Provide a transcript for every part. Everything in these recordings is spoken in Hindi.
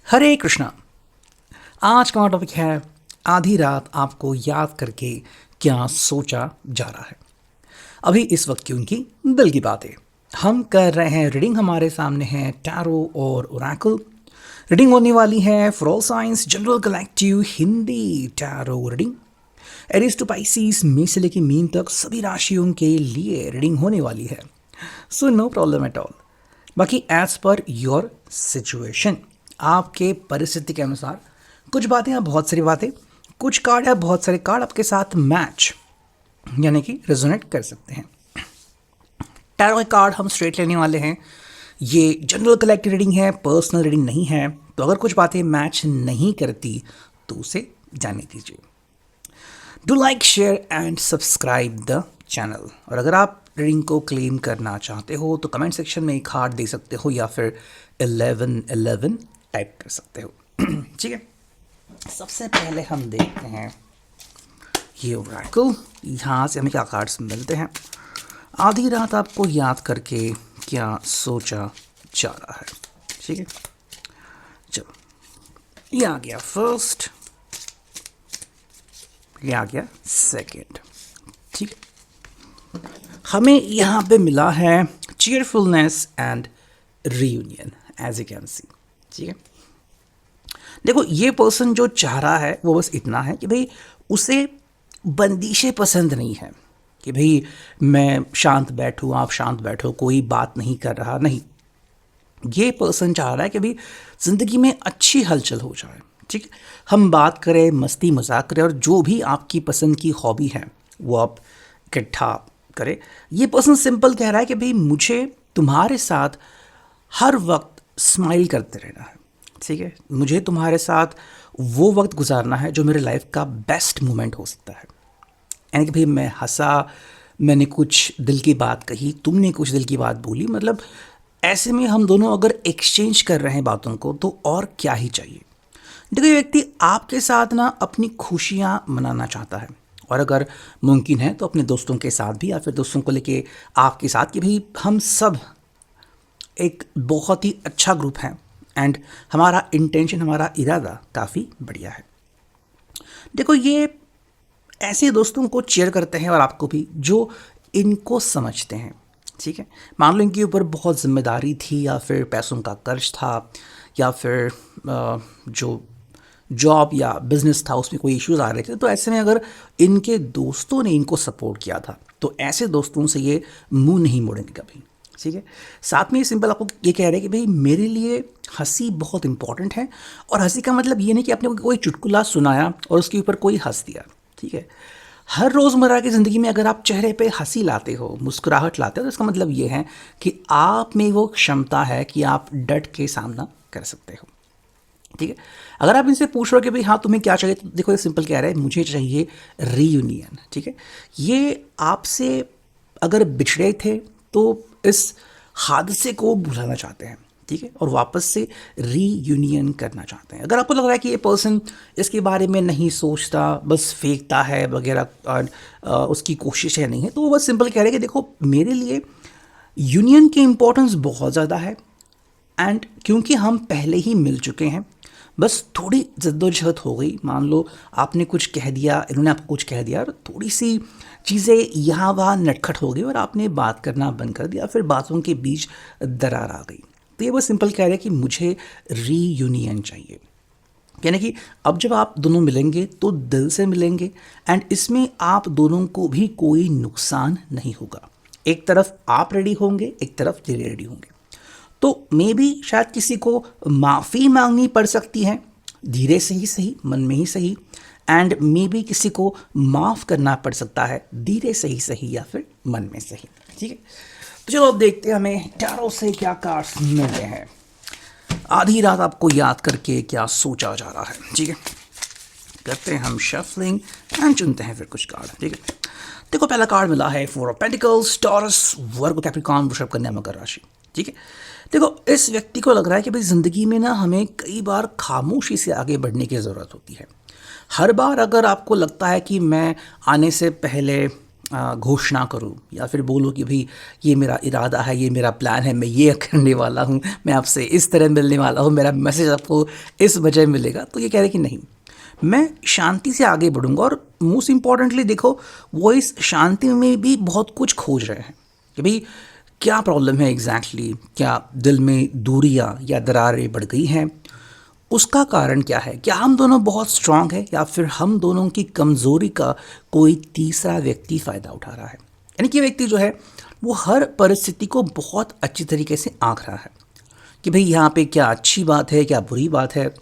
हरे कृष्णा। आज का टॉपिक है आधी रात आपको याद करके क्या सोचा जा रहा है। अभी इस वक्त की उनकी दिल की बात है। हम कर रहे हैं रीडिंग। हमारे सामने है टैरो और ओरेकल। रीडिंग होने वाली है for all signs general collective Hindi tarot reading. Aries to Pisces में से लेकर मीन तक सभी राशियों के लिए रीडिंग होने वाली है। So no problem at all. बाकी एज पर योर सिचुएशन, आपके परिस्थिति के अनुसार कुछ बातें या बहुत सारी बातें, कुछ कार्ड या बहुत सारे कार्ड आपके साथ मैच यानी कि रेजोनेट कर सकते हैं। टैरो के कार्ड हम स्ट्रेट लेने वाले हैं। ये जनरल कलेक्टिव रीडिंग है, पर्सनल रीडिंग नहीं है। तो अगर कुछ बातें मैच नहीं करती तो उसे जाने दीजिए। Do like share and subscribe the channel. और अगर आप रीडिंग को क्लेम करना चाहते हो तो कमेंट सेक्शन में एक हार्ट दे सकते हो या फिर 1111 टाइप कर सकते हो। ठीक है, सबसे पहले हम देखते हैं ये ओरेकल। यहाँ से हमें क्या कार्ड्स मिलते हैं। आधी रात आपको याद करके क्या सोचा जा रहा है। ठीक है, चलो ये आ गया फर्स्ट, ये आ गया सेकेंड। ठीक है, हमें यहाँ पे मिला है cheerfulness and reunion as you can see. ठीक है, देखो ये पर्सन जो चाह रहा है वो बस इतना है कि भाई उसे बंदिशें पसंद नहीं है कि भाई मैं शांत बैठूं, आप शांत बैठो, कोई बात नहीं कर रहा। नहीं, ये पर्सन चाह रहा है कि भाई ज़िंदगी में अच्छी हलचल हो जाए। ठीक है, हम बात करें, मस्ती मजाक करें और जो भी आपकी पसंद की हॉबी है वो आप इकट्ठा करें। ये पर्सन सिंपल कह रहा है कि भाई मुझे तुम्हारे साथ हर वक्त स्माइल करते रहना है। ठीक है, मुझे तुम्हारे साथ वो वक्त गुजारना है जो मेरे लाइफ का बेस्ट मोमेंट हो सकता है। यानी कि भाई मैं हंसा, मैंने कुछ दिल की बात कही, तुमने कुछ दिल की बात बोली, मतलब ऐसे में हम दोनों अगर एक्सचेंज कर रहे हैं बातों को तो और क्या ही चाहिए। देखो ये व्यक्ति आपके साथ ना अपनी खुशियाँ मनाना चाहता है और अगर मुमकिन है तो अपने दोस्तों के साथ भी या फिर दोस्तों को लेके आपके साथ कि भाई हम सब एक बहुत ही अच्छा ग्रुप है एंड हमारा इंटेंशन, हमारा इरादा काफ़ी बढ़िया है। देखो ये ऐसे दोस्तों को चेयर करते हैं और आपको भी जो इनको समझते हैं। ठीक है, मान लो इनके ऊपर बहुत जिम्मेदारी थी या फिर पैसों का कर्ज था या फिर जो जॉब या बिजनेस था उसमें कोई इश्यूज आ रहे थे, तो ऐसे में अगर इनके दोस्तों ने इनको सपोर्ट किया था तो ऐसे दोस्तों से ये मुंह नहीं मोड़ेंगे कभी। ठीक है, साथ में ये सिंपल आपको ये कह रहे हैं कि भाई मेरे लिए हंसी बहुत इंपॉर्टेंट है। और हंसी का मतलब ये नहीं कि आपने कोई चुटकुला सुनाया और उसके ऊपर कोई हंस दिया। ठीक है, हर रोज़मर्रा की ज़िंदगी में अगर आप चेहरे पे हंसी लाते हो, मुस्कुराहट लाते हो, तो इसका मतलब ये है कि आप में वो क्षमता है कि आप डट के सामना कर सकते हो। ठीक है, अगर आप इनसे पूछ रहे हो कि भाई हाँ तुम्हें क्या चाहिए, तो देखो ये सिंपल कह रहा है मुझे चाहिए रीयूनियन। ठीक है, ये आपसे अगर बिछड़े थे तो इस हादसे को भुलाना चाहते हैं। ठीक है, और वापस से रीयूनियन करना चाहते हैं। अगर आपको लग रहा है कि ये पर्सन इसके बारे में नहीं सोचता, बस फेंकता है वगैरह और उसकी कोशिश है नहीं है, तो वो बस सिंपल कह रहे हैं कि देखो मेरे लिए यूनियन की इम्पोर्टेंस बहुत ज़्यादा है एंड क्योंकि हम पहले ही मिल चुके हैं, बस थोड़ी जद्दोजहद हो गई। मान लो आपने कुछ कह दिया, इन्होंने आपको कुछ कह दिया और थोड़ी सी चीज़ें यहाँ वहाँ नटखट हो गई और आपने बात करना बंद कर दिया, फिर बातों के बीच दरार आ गई। तो ये बस सिंपल कह रहे हैं कि मुझे रीयूनियन चाहिए। यानी कि अब जब आप दोनों मिलेंगे तो दिल से मिलेंगे एंड इसमें आप दोनों को भी कोई नुकसान नहीं होगा। एक तरफ आप रेडी होंगे, एक तरफ ये रेडी होंगे। तो मे भी शायद किसी को माफ़ी मांगनी पड़ सकती है, धीरे से ही सही, मन में ही सही, एंड मे बी किसी को माफ़ करना पड़ सकता है, धीरे से ही सही या फिर मन में सही। ठीक है, तो चलो अब देखते हैं हमें टैरो से क्या कार्ड्स मिलते हैं। आधी रात आपको याद करके क्या सोचा जा रहा है। ठीक है, करते हैं हम शफलिंग एंड चुनते हैं फिर कुछ कार्ड। ठीक है, देखो पहला कार्ड मिला है four of pentacles, taurus, Virgo, Capricorn, वृषभ, कन्या, मकर राशि। ठीक है, देखो इस व्यक्ति को लग रहा है कि भाई ज़िंदगी में ना हमें कई बार खामोशी से आगे बढ़ने की ज़रूरत होती है। हर बार अगर आपको लगता है कि मैं आने से पहले घोषणा करूं या फिर बोलूं कि भाई ये मेरा इरादा है, ये मेरा प्लान है, मैं ये करने वाला हूं, मैं आपसे इस तरह मिलने वाला हूं, मेरा मैसेज आपको इस वजह मिलेगा, तो ये कह रहे कि नहीं, मैं शांति से आगे बढ़ूंगा। और मोस्ट इम्पॉर्टेंटली देखो, वो इस शांति में भी बहुत कुछ खोज रहे हैं कि भाई क्या प्रॉब्लम है एग्जैक्टली, क्या दिल में दूरियां या दरारें बढ़ गई हैं, उसका कारण क्या है, क्या हम दोनों बहुत स्ट्रांग है या फिर हम दोनों की कमज़ोरी का कोई तीसरा व्यक्ति फ़ायदा उठा रहा है। यानी कि व्यक्ति जो है वो हर परिस्थिति को बहुत अच्छी तरीके से आंक रहा है कि भाई यहाँ पे क्या अच्छी बात है, क्या बुरी बात है,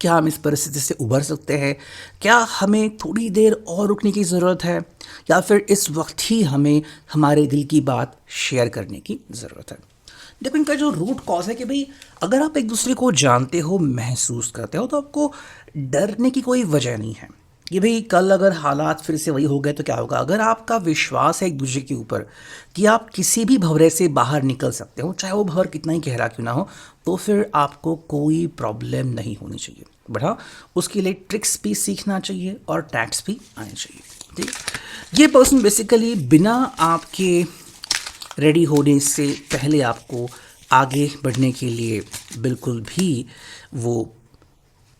क्या हम इस परिस्थिति से उभर सकते हैं, क्या हमें थोड़ी देर और रुकने की ज़रूरत है, या फिर इस वक्त ही हमें हमारे दिल की बात शेयर करने की ज़रूरत है। देखो, इनका जो रूट कॉज है कि भाई अगर आप एक दूसरे को जानते हो, महसूस करते हो, तो आपको डरने की कोई वजह नहीं है कि भाई कल अगर हालात फिर से वही हो गए तो क्या होगा। अगर आपका विश्वास है एक दूसरे के ऊपर कि आप किसी भी भंवरे से बाहर निकल सकते हो, चाहे वो भंवर कितना ही गहरा क्यों ना हो, तो फिर आपको कोई प्रॉब्लम नहीं होनी चाहिए। बट हाँ, उसके लिए ट्रिक्स भी सीखना चाहिए और टैक्स भी आने चाहिए। ठीक है, ये पर्सन बेसिकली बिना आपके रेडी होने से पहले आपको आगे बढ़ने के लिए बिल्कुल भी वो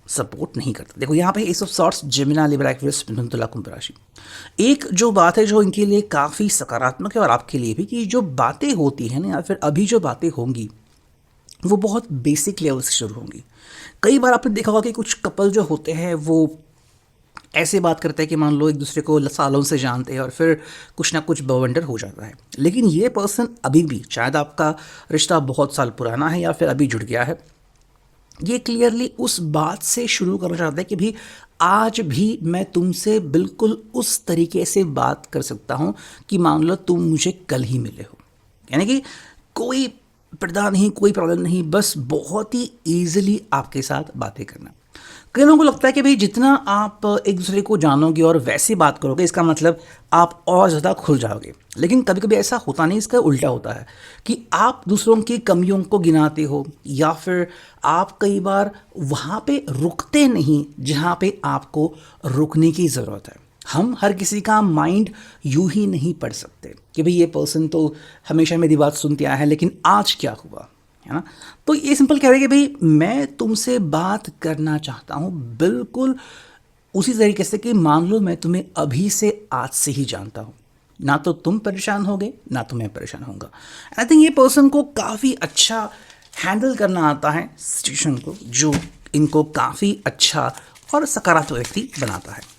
सपोर्ट नहीं करता। देखो यहाँ पे as of sorts, Gemini, Libra, Aquarius, मिथुन, तुला, कुंभ राशि। एक जो बात है जो इनके लिए काफ़ी सकारात्मक है और आपके लिए भी, कि जो बातें होती हैं ना या फिर अभी जो बातें होंगी वो बहुत बेसिक लेवल से शुरू होंगी। कई बार आपने देखा होगा कि कुछ कपल जो होते हैं वो ऐसे बात करते हैं कि मान लो एक दूसरे को सालों से जानते हैं और फिर कुछ ना कुछ बवंडर हो जाता है। लेकिन ये पर्सन अभी भी, शायद आपका रिश्ता बहुत साल पुराना है या फिर अभी जुड़ गया है, ये क्लियरली उस बात से शुरू करना चाहता है कि भाई आज भी मैं तुमसे बिल्कुल उस तरीके से बात कर सकता हूँ कि मान लो तुम मुझे कल ही मिले हो। यानी कि कोई पर्दा नहीं, कोई प्रॉब्लम नहीं, बस बहुत ही ईजिली आपके साथ बातें करना। कई लोगों को लगता है कि भाई जितना आप एक दूसरे को जानोगे और वैसे बात करोगे इसका मतलब आप और ज़्यादा खुल जाओगे। लेकिन कभी कभी ऐसा होता नहीं, इसका उल्टा होता है कि आप दूसरों की कमियों को गिनाते हो या फिर आप कई बार वहाँ पे रुकते नहीं जहाँ पे आपको रुकने की ज़रूरत है। हम हर किसी का माइंड यूं ही नहीं पढ़ सकते कि भाई ये पर्सन तो हमेशा मेरी बात सुनते आया है लेकिन आज क्या हुआ, है ना। तो ये सिंपल कह रहे हैं कि भाई मैं तुमसे बात करना चाहता हूँ बिल्कुल उसी तरीके से कि मान लो मैं तुम्हें अभी से आज से ही जानता हूँ, ना तो तुम परेशान होगे ना तो मैं परेशान होऊंगा। आई थिंक ये पर्सन को काफ़ी अच्छा हैंडल करना आता है सिचुएशन को, जो इनको काफ़ी अच्छा और सकारात्मक व्यक्ति बनाता है।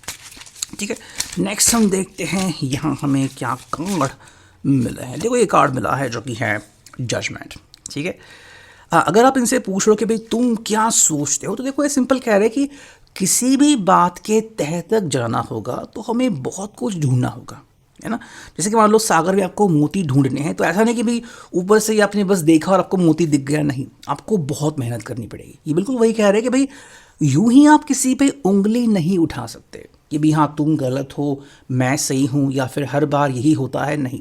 ठीक है, नेक्स्ट हम देखते हैं यहाँ हमें क्या कार्ड मिला है। देखो ये कार्ड मिला है जो कि है जजमेंट। ठीक है, अगर आप इनसे पूछ लो कि भाई तुम क्या सोचते हो, तो देखो ये सिंपल कह रहे हैं कि किसी भी बात के तह तक जाना होगा तो हमें बहुत कुछ ढूंढना होगा, है ना। जैसे कि मान लो सागर में आपको मोती ढूंढने हैं, तो ऐसा नहीं कि भाई ऊपर से ही आपने बस देखा और आपको मोती दिख गया, नहीं, आपको बहुत मेहनत करनी पड़ेगी। ये बिल्कुल वही कह रहे हैं कि भाई यूं ही आप किसी पे उंगली नहीं उठा सकते कि भाई हाँ तुम गलत हो मैं सही हूँ या फिर हर बार यही होता है, नहीं।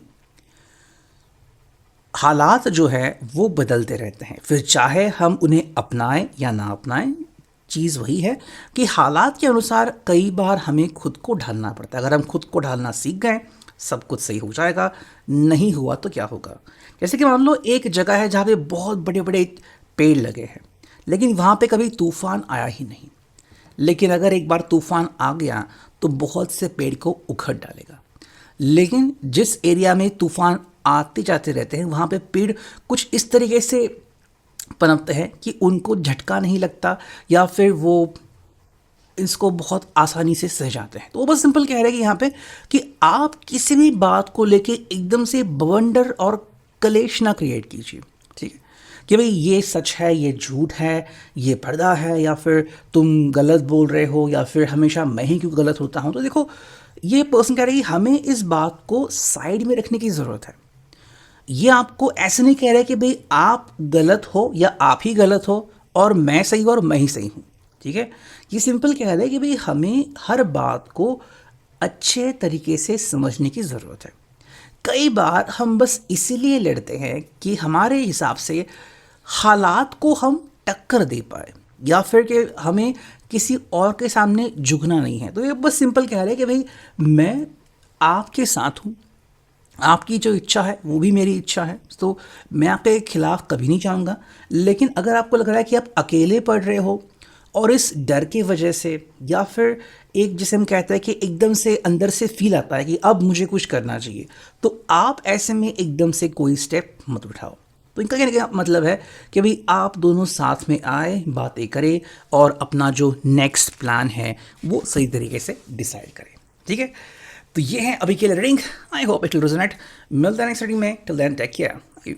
हालात जो है वो बदलते रहते हैं, फिर चाहे हम उन्हें अपनाएं या ना अपनाएं, चीज़ वही है कि हालात के अनुसार कई बार हमें खुद को ढालना पड़ता है। अगर हम खुद को ढालना सीख गए सब कुछ सही हो जाएगा, नहीं हुआ तो क्या होगा। जैसे कि मान लो एक जगह है जहाँ पे बहुत बड़े बड़े पेड़ लगे हैं लेकिन वहाँ पे कभी तूफान आया ही नहीं, लेकिन अगर एक बार तूफान आ गया तो बहुत से पेड़ को उखड़ डालेगा। लेकिन जिस एरिया में तूफान आते जाते रहते हैं वहाँ पे पेड़ कुछ इस तरीके से पनपते हैं कि उनको झटका नहीं लगता या फिर वो इसको बहुत आसानी से सह जाते हैं। तो वो बस सिंपल कह रहे हैं कि यहाँ पे कि आप किसी भी बात को लेके एकदम से बवंडर और कलेश ना क्रिएट कीजिए। ठीक है, कि भाई ये सच है, ये झूठ है, ये पर्दा है, या फिर तुम गलत बोल रहे हो, या फिर हमेशा मैं ही क्यों गलत होता हूँ। तो देखो ये पर्सन कह रहे हैं कि हमें इस बात को साइड में रखने की ज़रूरत है। ये आपको ऐसे नहीं कह रहे कि भाई आप गलत हो या आप ही गलत हो और मैं सही हूँ और मैं ही सही हूँ। ठीक है, ये सिंपल कह रहे हैं कि भाई हमें हर बात को अच्छे तरीके से समझने की ज़रूरत है। कई बार हम बस इसीलिए लड़ते हैं कि हमारे हिसाब से हालात को हम टक्कर दे पाए या फिर कि हमें किसी और के सामने झुकना नहीं है। तो ये बस सिंपल कह रहे हैं कि भाई मैं आपके साथ हूँ, आपकी जो इच्छा है वो भी मेरी इच्छा है, तो मैं आपके खिलाफ कभी नहीं जाऊँगा। लेकिन अगर आपको लग रहा है कि आप अकेले पढ़ रहे हो और इस डर की वजह से, या फिर एक जिसे हम कहते हैं कि एकदम से अंदर से फील आता है कि अब मुझे कुछ करना चाहिए, तो आप ऐसे में एकदम से कोई स्टेप मत उठाओ। तो इनका कहने का मतलब है कि भाई आप दोनों साथ में आए, बातें करें और अपना जो नेक्स्ट प्लान है वो सही तरीके से डिसाइड करें। ठीक है, तो ये है अभी के लिए reading. I hope it will resonate. मिलते हैं नेक्स्ट रीडिंग में। Till then take care.